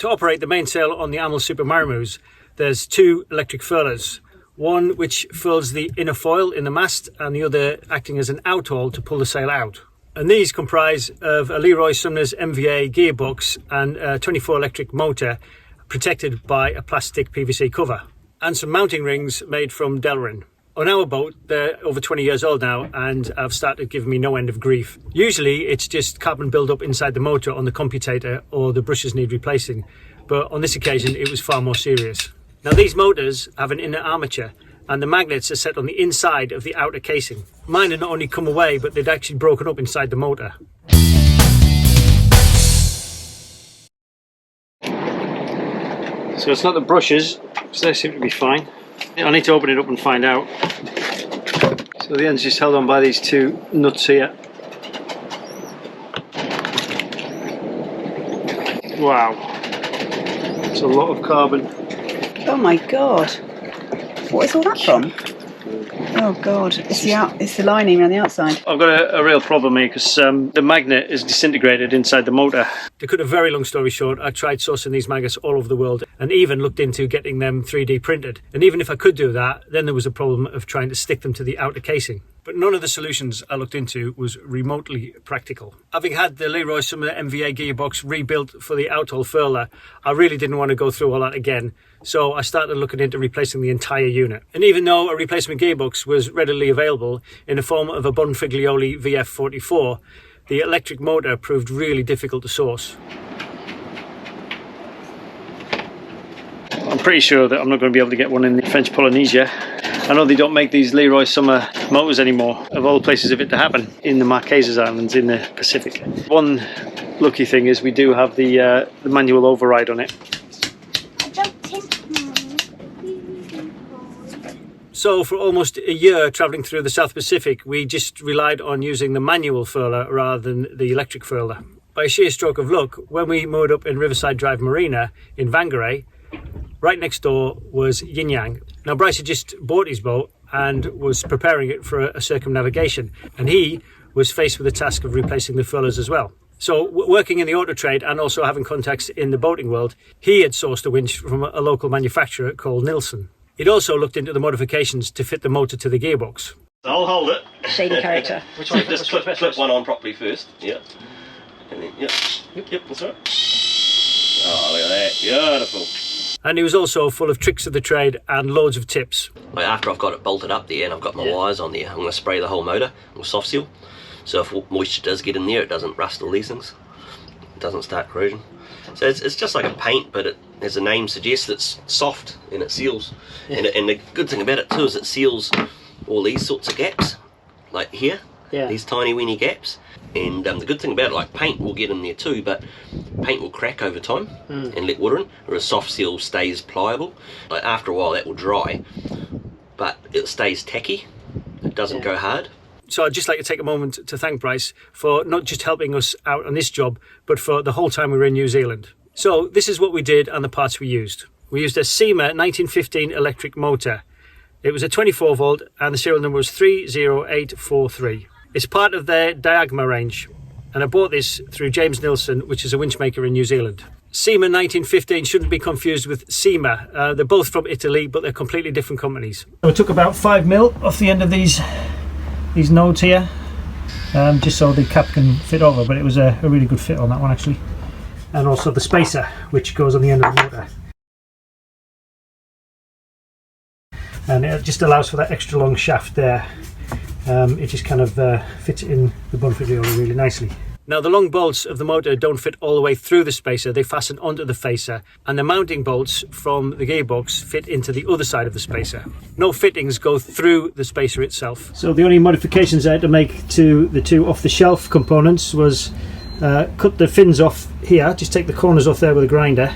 To operate the mainsail on the Amel Super Marimus, there's two electric furlers. One which furls the inner foil in the mast and the other acting as an outhaul to pull the sail out. And these comprise of a Leroy Somer's MVA gearbox and a 24 electric motor protected by a plastic PVC cover. And some mounting rings made from Delrin. On our boat, they're over 20 years old now and have started giving me no end of grief. Usually it's just carbon build-up inside the motor on the commutator or the brushes need replacing, but on this occasion it was far more serious. Now these motors have an inner armature and the magnets are set on the inside of the outer casing. Mine had not only come away, but they'd actually broken up inside the motor. So it's not the brushes, so they seem to be fine. I need to open it up and find out. So the end's just held on by these two nuts here. Wow, it's a lot of carbon. Oh my god, what is all that from? Oh god, it's the lining around the outside. I've got a real problem here because the magnet is disintegrated inside the motor. To cut a very long story short, I tried sourcing these magnets all over the world and even looked into getting them 3D printed. And even if I could do that, then there was a problem of trying to stick them to the outer casing. But none of the solutions I looked into was remotely practical. Having had the Leroy Somer MVA gearbox rebuilt for the outhaul furler, I really didn't want to go through all that again. So I started looking into replacing the entire unit. And even though a replacement gearbox was readily available in the form of a Bonfiglioli VF44, the electric motor proved really difficult to source. I'm pretty sure that I'm not going to be able to get one in the French Polynesia. I know they don't make these Leroy Somer motors anymore, of all places of it to happen, in the Marquesas Islands in the Pacific. One lucky thing is we do have the manual override on it. So for almost a year travelling through the South Pacific, we just relied on using the manual furler rather than the electric furler. By a sheer stroke of luck, when we moored up in Riverside Drive Marina in Whangarei, right next door was Yin Yang. Now Bryce had just bought his boat and was preparing it for a circumnavigation, and he was faced with the task of replacing the furlers as well. So working in the auto trade and also having contacts in the boating world, he had sourced a winch from a local manufacturer called Nilsson. He'd also looked into the modifications to fit the motor to the gearbox. I'll hold it. Shady character. Which one? Just flip one on properly first. Yeah. And then, yep, that's right. Oh, look at that. Beautiful. And he was also full of tricks of the trade and loads of tips. After I've got it bolted up there and I've got my wires on there, I'm going to spray the whole motor with soft seal. So if moisture does get in there, it doesn't rust all these things. It doesn't start corrosion. So it's just like a paint, but as the name suggests, it's soft and it seals. And the good thing about it too is it seals all these sorts of gaps, like here, these tiny weeny gaps. And the good thing about it, like paint will get in there too, but paint will crack over time and let water in, whereas soft seal stays pliable. Like after a while that will dry, but it stays tacky, it doesn't go hard. So I'd just like to take a moment to thank Bryce for not just helping us out on this job, but for the whole time we were in New Zealand. So this is what we did and the parts we used. We used a Somer 1915 electric motor. It was a 24 volt and the serial number was 30843. It's part of their Diagma range, and I bought this through James Nilsson, which is a winch maker in New Zealand. Somer 1915 shouldn't be confused with Somer. They're both from Italy, but they're completely different companies. So I took about 5mm off the end of these nodes here, just so the cap can fit over, but it was a really good fit on that one actually. And also the spacer, which goes on the end of the motor. And it just allows for that extra long shaft there. It just kind of fits in the Bonfiglioli really nicely. Now the long bolts of the motor don't fit all the way through the spacer, they fasten onto the facer, and the mounting bolts from the gearbox fit into the other side of the spacer. No fittings go through the spacer itself. So the only modifications I had to make to the two off-the-shelf components was cut the fins off here, just take the corners off there with a grinder,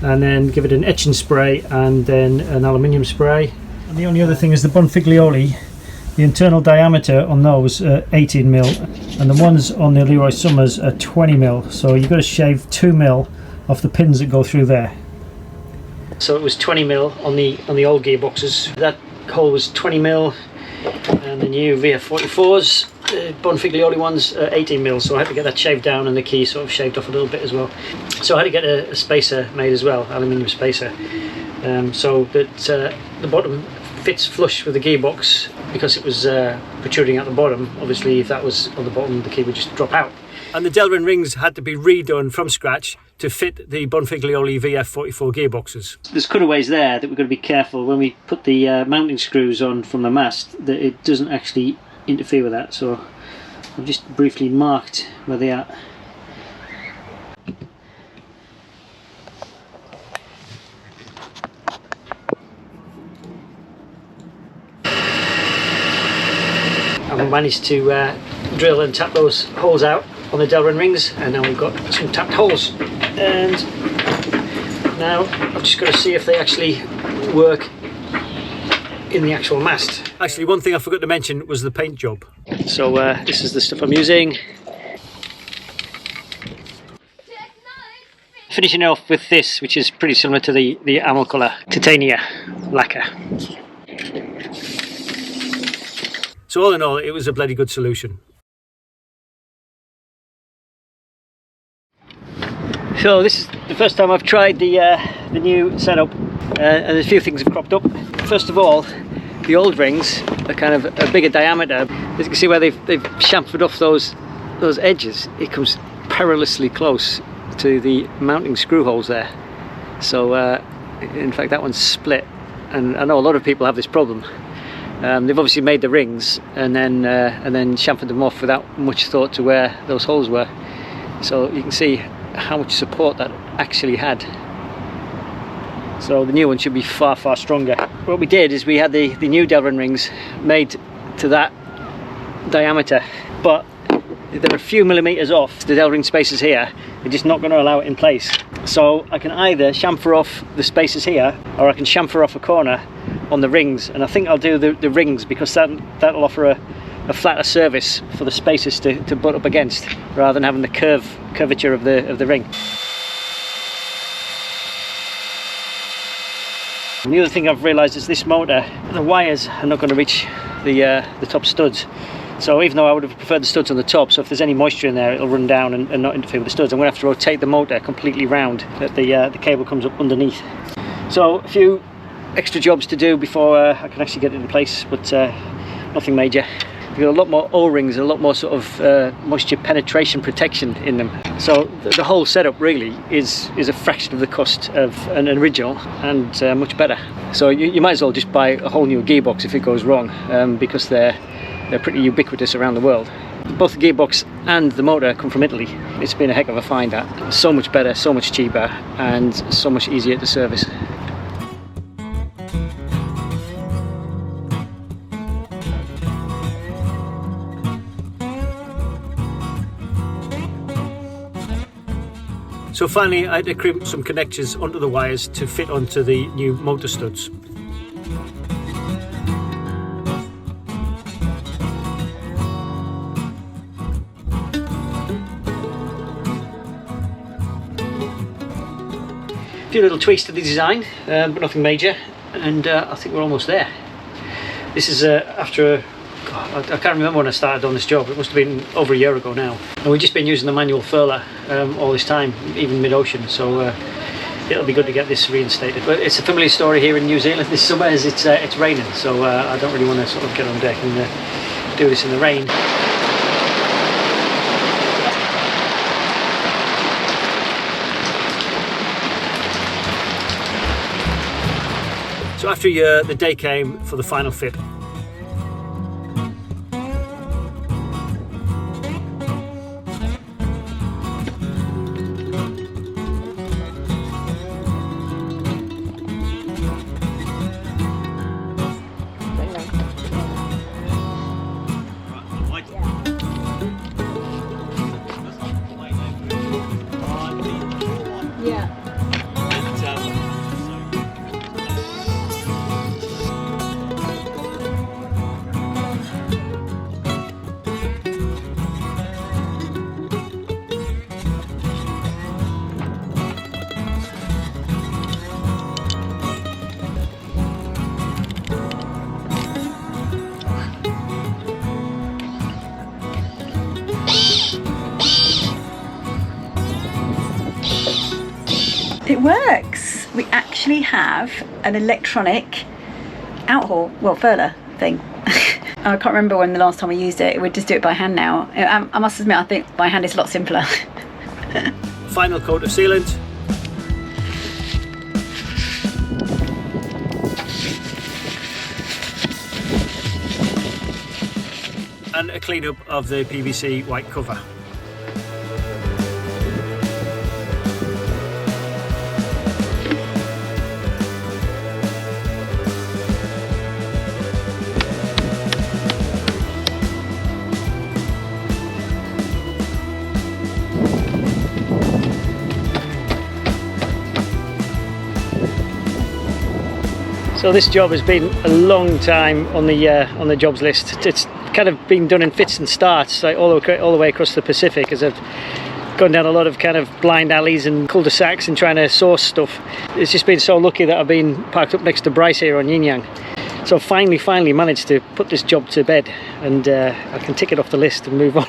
and then give it an etching spray and then an aluminium spray. And the only other thing is the Bonfiglioli. The internal diameter on those are 18mm and the ones on the Leroy Somers are 20mm, so you've got to shave 2mm off the pins that go through there. So it was 20mm on the old gearboxes. That hole was 20mm and the new VF44s, Bonfiglioli ones, 18mm, so I had to get that shaved down and the key sort of shaved off a little bit as well. So I had to get a spacer made as well, aluminium spacer, so that the bottom fits flush with the gearbox, because it was protruding at the bottom. Obviously if that was on the bottom, the key would just drop out. And the Delrin rings had to be redone from scratch to fit the Bonfiglioli VF44 gearboxes. There's cutaways there that we've got to be careful when we put the mounting screws on from the mast, that it doesn't actually interfere with that. So I've just briefly marked where they are. And we managed to drill and tap those holes out on the Delrin rings, and now we've got some tapped holes, and now I've just got to see if they actually work in the actual mast. Actually, one thing I forgot to mention was the paint job. So this is the stuff I'm using. Finishing off with this, which is pretty similar to the Amel colour, Titania lacquer. So all in all, it was a bloody good solution. So this is the first time I've tried the new setup, and a few things have cropped up. First of all, the old rings are kind of a bigger diameter. As you can see where they've chamfered off those edges, it comes perilously close to the mounting screw holes there. So in fact that one's split, and I know a lot of people have this problem. They've obviously made the rings and then chamfered them off without much thought to where those holes were. So you can see how much support that actually had. So the new one should be far, far stronger. What we did is we had the new Delrin rings made to that diameter, but they're a few millimeters off the Delrin spacers here. They're just not going to allow it in place. So I can either chamfer off the spacers here, or I can chamfer off a corner on the rings, and I think I'll do the rings, because that'll offer a flatter surface for the spacers to butt up against, rather than having the curvature of the ring. And the other thing I've realised is this motor, the wires are not going to reach the top studs. So even though I would have preferred the studs on the top, so if there's any moisture in there, it'll run down and not interfere with the studs. I'm going to have to rotate the motor completely round, that the cable comes up underneath. So a few extra jobs to do before I can actually get it in place, but nothing major. We've got a lot more O-rings and a lot more sort of moisture penetration protection in them. So the whole setup really is a fraction of the cost of an original, and much better. So you might as well just buy a whole new gearbox if it goes wrong, because they're pretty ubiquitous around the world. Both the gearbox and the motor come from Italy. It's been a heck of a find that. So much better, so much cheaper, and so much easier to service. So finally I had to crimp some connectors onto the wires to fit onto the new motor studs. A few little tweaks to the design, but nothing major, and I think we're almost there. This is after God, I can't remember when I started on this job. It must have been over a year ago now, and we've just been using the manual furler all this time, even mid-ocean, so it'll be good to get this reinstated. But it's a familiar story here in New Zealand this summer, as it's raining, so I don't really want to sort of get on deck and do this in the rain. So after a year, the day came for the final fit. Yeah. works. We actually have an electronic outhaul, well, furler thing. I can't remember when the last time we used it. We just do it by hand now. I must admit, I think by hand is a lot simpler. Final coat of sealant. And a clean up of the PVC white cover. So this job has been a long time on the jobs list. It's kind of been done in fits and starts, like all the way across the Pacific, as I've gone down a lot of kind of blind alleys and cul-de-sacs and trying to source stuff. It's just been so lucky that I've been parked up next to Bryce here on Yin Yang. So finally managed to put this job to bed, and I can tick it off the list and move on.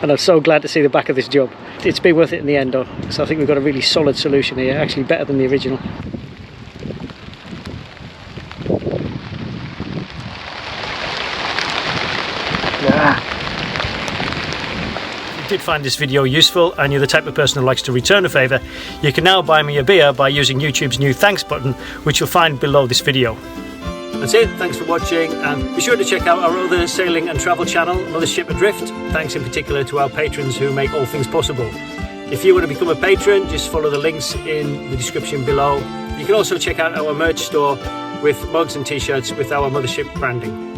And I'm so glad to see the back of this job. It's been worth it in the end though. So I think we've got a really solid solution here, actually better than the original. If you did find this video useful and you're the type of person who likes to return a favour, you can now buy me a beer by using YouTube's new thanks button, which you'll find below this video. That's it, thanks for watching, and be sure to check out our other sailing and travel channel, Mothership Adrift. Thanks in particular to our patrons who make all things possible. If you want to become a patron, just follow the links in the description below. You can also check out our merch store with mugs and t-shirts with our Mothership branding.